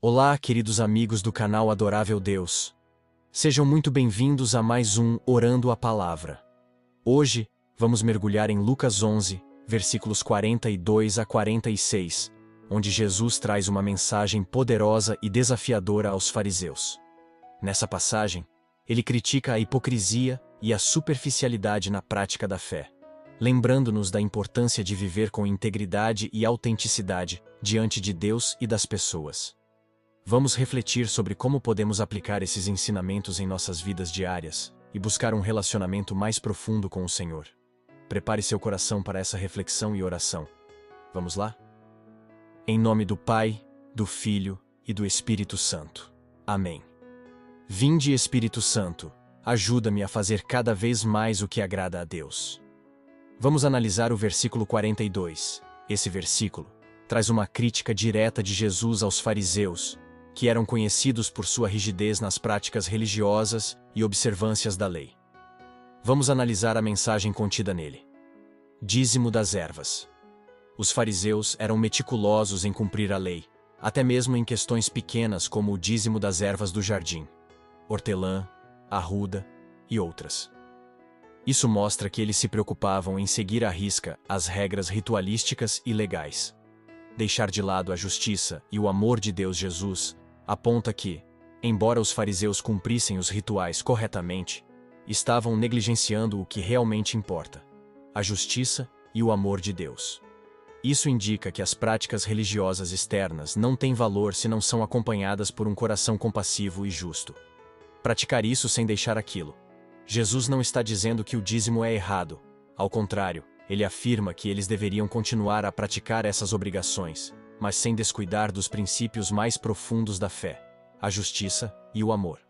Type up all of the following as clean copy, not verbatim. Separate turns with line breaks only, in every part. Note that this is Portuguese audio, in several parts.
Olá, queridos amigos do canal Adorável Deus. Sejam muito bem-vindos a mais um Orando a Palavra. Hoje, vamos mergulhar em Lucas 11, versículos 42 a 46, onde Jesus traz uma mensagem poderosa e desafiadora aos fariseus. Nessa passagem, ele critica a hipocrisia e a superficialidade na prática da fé, lembrando-nos da importância de viver com integridade e autenticidade diante de Deus e das pessoas. Vamos refletir sobre como podemos aplicar esses ensinamentos em nossas vidas diárias e buscar um relacionamento mais profundo com o Senhor. Prepare seu coração para essa reflexão e oração. Vamos lá? Em nome do Pai, do Filho e do Espírito Santo. Amém. Vinde, Espírito Santo, ajuda-me a fazer cada vez mais o que agrada a Deus. Vamos analisar o versículo 42. Esse versículo traz uma crítica direta de Jesus aos fariseus, que eram conhecidos por sua rigidez nas práticas religiosas e observâncias da lei. Vamos analisar a mensagem contida nele. Dízimo das ervas. Os fariseus eram meticulosos em cumprir a lei, até mesmo em questões pequenas como o dízimo das ervas do jardim, hortelã, arruda e outras. Isso mostra que eles se preocupavam em seguir à risca as regras ritualísticas e legais. Deixar de lado a justiça e o amor de Deus Jesus aponta que, embora os fariseus cumprissem os rituais corretamente, estavam negligenciando o que realmente importa: a justiça e o amor de Deus. Isso indica que as práticas religiosas externas não têm valor se não são acompanhadas por um coração compassivo e justo. Praticar isso sem deixar aquilo. Jesus não está dizendo que o dízimo é errado. Ao contrário, ele afirma que eles deveriam continuar a praticar essas obrigações, mas sem descuidar dos princípios mais profundos da fé, a justiça e o amor.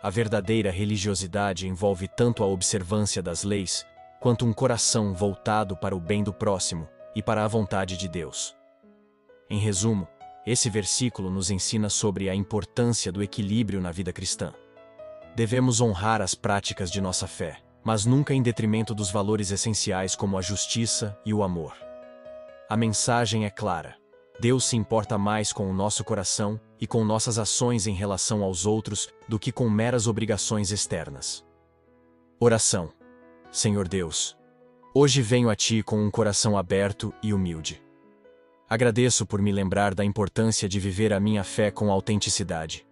A verdadeira religiosidade envolve tanto a observância das leis, quanto um coração voltado para o bem do próximo e para a vontade de Deus. Em resumo, esse versículo nos ensina sobre a importância do equilíbrio na vida cristã. Devemos honrar as práticas de nossa fé, mas nunca em detrimento dos valores essenciais como a justiça e o amor. A mensagem é clara. Deus se importa mais com o nosso coração e com nossas ações em relação aos outros do que com meras obrigações externas. Oração. Senhor Deus, hoje venho a Ti com um coração aberto e humilde. Agradeço por me lembrar da importância de viver a minha fé com autenticidade.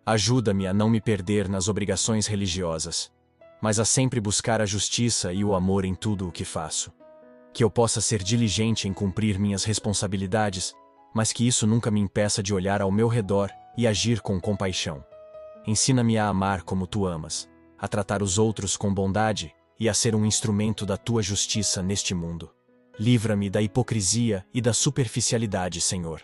Ajuda-me a não me perder nas obrigações religiosas, mas a sempre buscar a justiça e o amor em tudo o que faço. Que eu possa ser diligente em cumprir minhas responsabilidades, mas que isso nunca me impeça de olhar ao meu redor e agir com compaixão. Ensina-me a amar como Tu amas, a tratar os outros com bondade e a ser um instrumento da Tua justiça neste mundo. Livra-me da hipocrisia e da superficialidade, Senhor.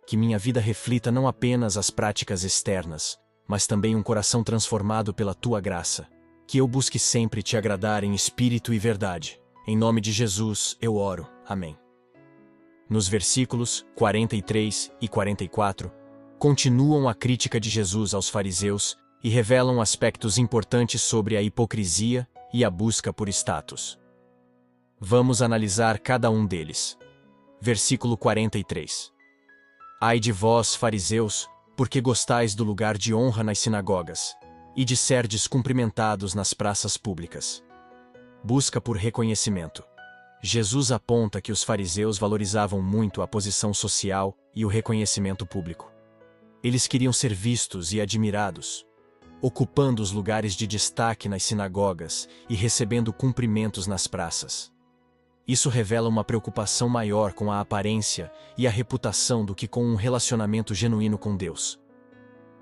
Que minha vida reflita não apenas as práticas externas, mas também um coração transformado pela Tua graça. Que eu busque sempre Te agradar em espírito e verdade. Em nome de Jesus, eu oro. Amém. Nos versículos 43 e 44, continuam a crítica de Jesus aos fariseus e revelam aspectos importantes sobre a hipocrisia e a busca por status. Vamos analisar cada um deles. Versículo 43. Ai de vós, fariseus, porque gostais do lugar de honra nas sinagogas, e de serdes cumprimentados nas praças públicas. Busca por reconhecimento. Jesus aponta que os fariseus valorizavam muito a posição social e o reconhecimento público. Eles queriam ser vistos e admirados, ocupando os lugares de destaque nas sinagogas e recebendo cumprimentos nas praças. Isso revela uma preocupação maior com a aparência e a reputação do que com um relacionamento genuíno com Deus.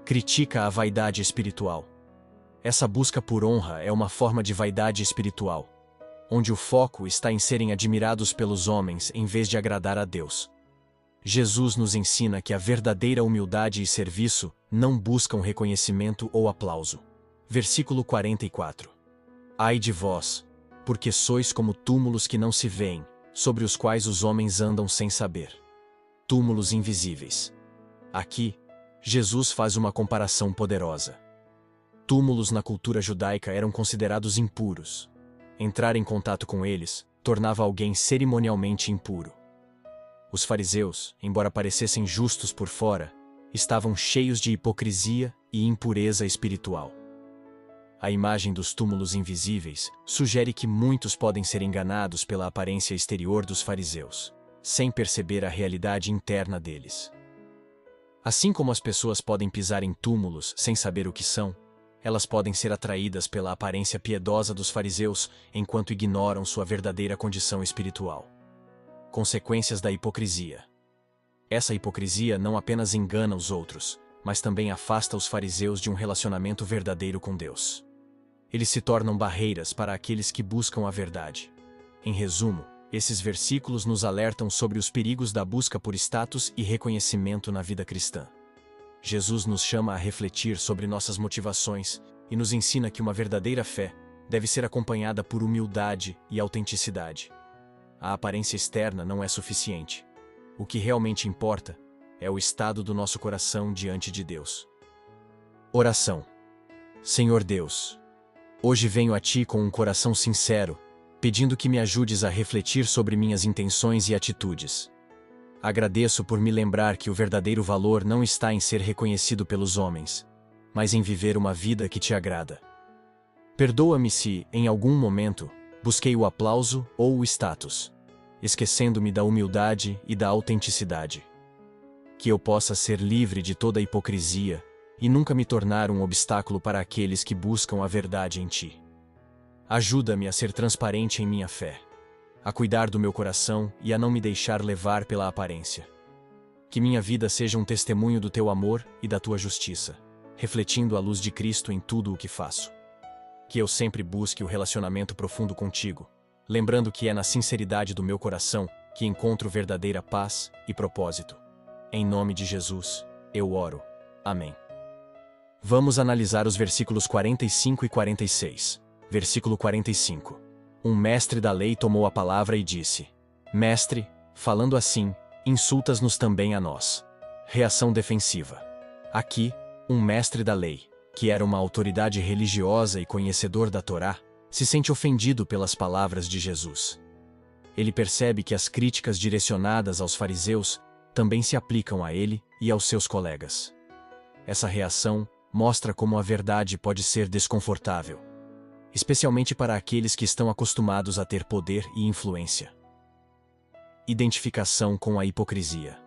Critica a vaidade espiritual. Essa busca por honra é uma forma de vaidade espiritual, onde o foco está em serem admirados pelos homens em vez de agradar a Deus. Jesus nos ensina que a verdadeira humildade e serviço não buscam reconhecimento ou aplauso. Versículo 44. Ai de vós, porque sois como túmulos que não se veem, sobre os quais os homens andam sem saber. Túmulos invisíveis. Aqui, Jesus faz uma comparação poderosa. Túmulos na cultura judaica eram considerados impuros. Entrar em contato com eles tornava alguém cerimonialmente impuro. Os fariseus, embora parecessem justos por fora, estavam cheios de hipocrisia e impureza espiritual. A imagem dos túmulos invisíveis sugere que muitos podem ser enganados pela aparência exterior dos fariseus, sem perceber a realidade interna deles. Assim como as pessoas podem pisar em túmulos sem saber o que são, elas podem ser atraídas pela aparência piedosa dos fariseus enquanto ignoram sua verdadeira condição espiritual. Consequências da hipocrisia. Essa hipocrisia não apenas engana os outros, mas também afasta os fariseus de um relacionamento verdadeiro com Deus. Eles se tornam barreiras para aqueles que buscam a verdade. Em resumo, esses versículos nos alertam sobre os perigos da busca por status e reconhecimento na vida cristã. Jesus nos chama a refletir sobre nossas motivações e nos ensina que uma verdadeira fé deve ser acompanhada por humildade e autenticidade. A aparência externa não é suficiente. O que realmente importa é o estado do nosso coração diante de Deus. Oração. Senhor Deus, hoje venho a Ti com um coração sincero, pedindo que me ajudes a refletir sobre minhas intenções e atitudes. Agradeço por me lembrar que o verdadeiro valor não está em ser reconhecido pelos homens, mas em viver uma vida que Te agrada. Perdoa-me se, em algum momento, busquei o aplauso ou o status, esquecendo-me da humildade e da autenticidade. Que eu possa ser livre de toda a hipocrisia e nunca me tornar um obstáculo para aqueles que buscam a verdade em Ti. Ajuda-me a ser transparente em minha fé, a cuidar do meu coração e a não me deixar levar pela aparência. Que minha vida seja um testemunho do Teu amor e da Tua justiça, refletindo a luz de Cristo em tudo o que faço. Que eu sempre busque o relacionamento profundo contigo, lembrando que é na sinceridade do meu coração que encontro verdadeira paz e propósito. Em nome de Jesus, eu oro. Amém. Vamos analisar os versículos 45 e 46. Versículo 45. Um mestre da lei tomou a palavra e disse: Mestre, falando assim, insultas-nos também a nós. Reação defensiva. Aqui, um mestre da lei, que era uma autoridade religiosa e conhecedor da Torá, se sente ofendido pelas palavras de Jesus. Ele percebe que as críticas direcionadas aos fariseus também se aplicam a ele e aos seus colegas. Essa reação mostra como a verdade pode ser desconfortável, especialmente para aqueles que estão acostumados a ter poder e influência. Identificação com a hipocrisia.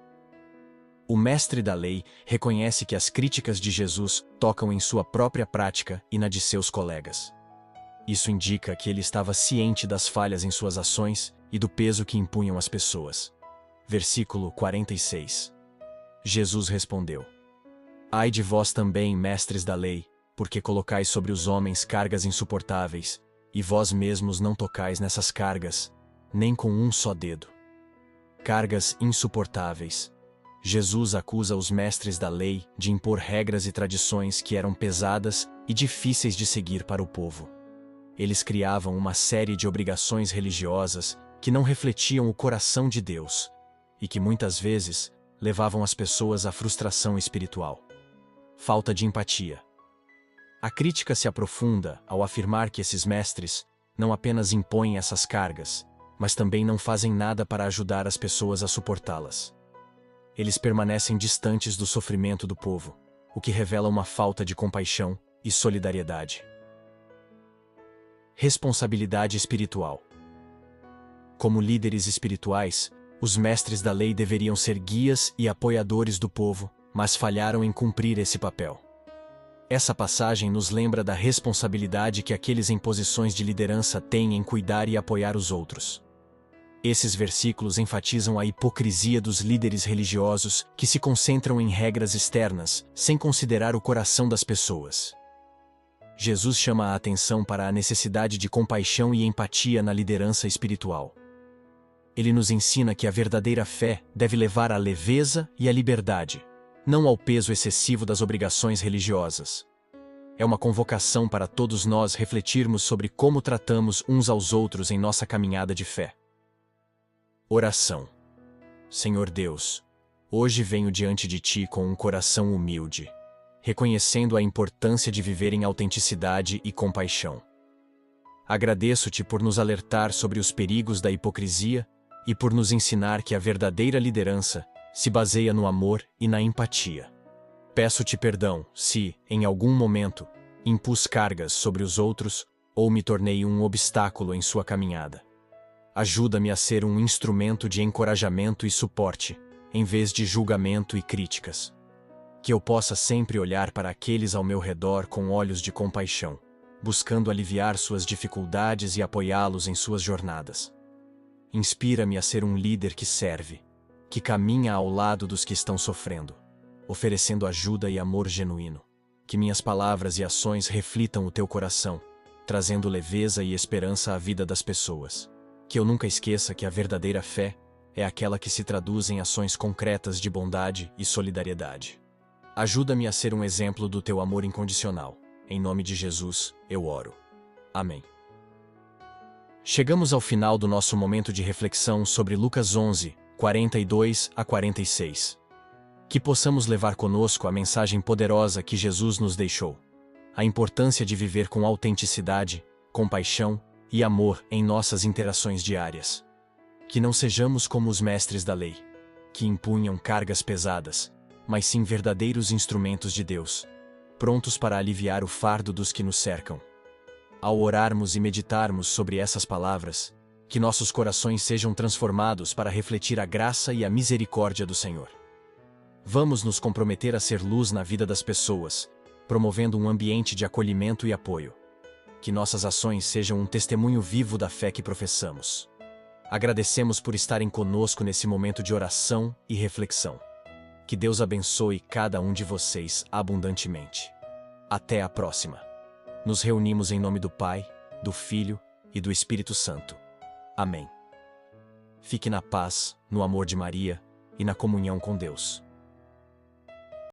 O mestre da lei reconhece que as críticas de Jesus tocam em sua própria prática e na de seus colegas. Isso indica que ele estava ciente das falhas em suas ações e do peso que impunham as pessoas. Versículo 46. Jesus respondeu: Ai de vós também, mestres da lei, porque colocais sobre os homens cargas insuportáveis, e vós mesmos não tocais nessas cargas, nem com um só dedo. Cargas insuportáveis. Jesus acusa os mestres da lei de impor regras e tradições que eram pesadas e difíceis de seguir para o povo. Eles criavam uma série de obrigações religiosas que não refletiam o coração de Deus e que muitas vezes levavam as pessoas à frustração espiritual. Falta de empatia. A crítica se aprofunda ao afirmar que esses mestres não apenas impõem essas cargas, mas também não fazem nada para ajudar as pessoas a suportá-las. Eles permanecem distantes do sofrimento do povo, o que revela uma falta de compaixão e solidariedade. Responsabilidade espiritual. Como líderes espirituais, os mestres da lei deveriam ser guias e apoiadores do povo, mas falharam em cumprir esse papel. Essa passagem nos lembra da responsabilidade que aqueles em posições de liderança têm em cuidar e apoiar os outros. Esses versículos enfatizam a hipocrisia dos líderes religiosos que se concentram em regras externas, sem considerar o coração das pessoas. Jesus chama a atenção para a necessidade de compaixão e empatia na liderança espiritual. Ele nos ensina que a verdadeira fé deve levar à leveza e à liberdade, não ao peso excessivo das obrigações religiosas. É uma convocação para todos nós refletirmos sobre como tratamos uns aos outros em nossa caminhada de fé. Oração. Senhor Deus, hoje venho diante de Ti com um coração humilde, reconhecendo a importância de viver em autenticidade e compaixão. Agradeço-Te por nos alertar sobre os perigos da hipocrisia e por nos ensinar que a verdadeira liderança se baseia no amor e na empatia. Peço-te perdão se, em algum momento, impus cargas sobre os outros ou me tornei um obstáculo em sua caminhada. Ajuda-me a ser um instrumento de encorajamento e suporte, em vez de julgamento e críticas. Que eu possa sempre olhar para aqueles ao meu redor com olhos de compaixão, buscando aliviar suas dificuldades e apoiá-los em suas jornadas. Inspira-me a ser um líder que serve, que caminha ao lado dos que estão sofrendo, oferecendo ajuda e amor genuíno. Que minhas palavras e ações reflitam o teu coração, trazendo leveza e esperança à vida das pessoas. Que eu nunca esqueça que a verdadeira fé é aquela que se traduz em ações concretas de bondade e solidariedade. Ajuda-me a ser um exemplo do teu amor incondicional. Em nome de Jesus, eu oro. Amém. Chegamos ao final do nosso momento de reflexão sobre Lucas 11, 42 a 46. Que possamos levar conosco a mensagem poderosa que Jesus nos deixou. A importância de viver com autenticidade, compaixão e amor em nossas interações diárias. Que não sejamos como os mestres da lei, que impunham cargas pesadas, mas sim verdadeiros instrumentos de Deus, prontos para aliviar o fardo dos que nos cercam. Ao orarmos e meditarmos sobre essas palavras, que nossos corações sejam transformados para refletir a graça e a misericórdia do Senhor. Vamos nos comprometer a ser luz na vida das pessoas, promovendo um ambiente de acolhimento e apoio. Que nossas ações sejam um testemunho vivo da fé que professamos. Agradecemos por estarem conosco nesse momento de oração e reflexão. Que Deus abençoe cada um de vocês abundantemente. Até a próxima. Nos reunimos em nome do Pai, do Filho e do Espírito Santo. Amém. Fique na paz, no amor de Maria e na comunhão com Deus.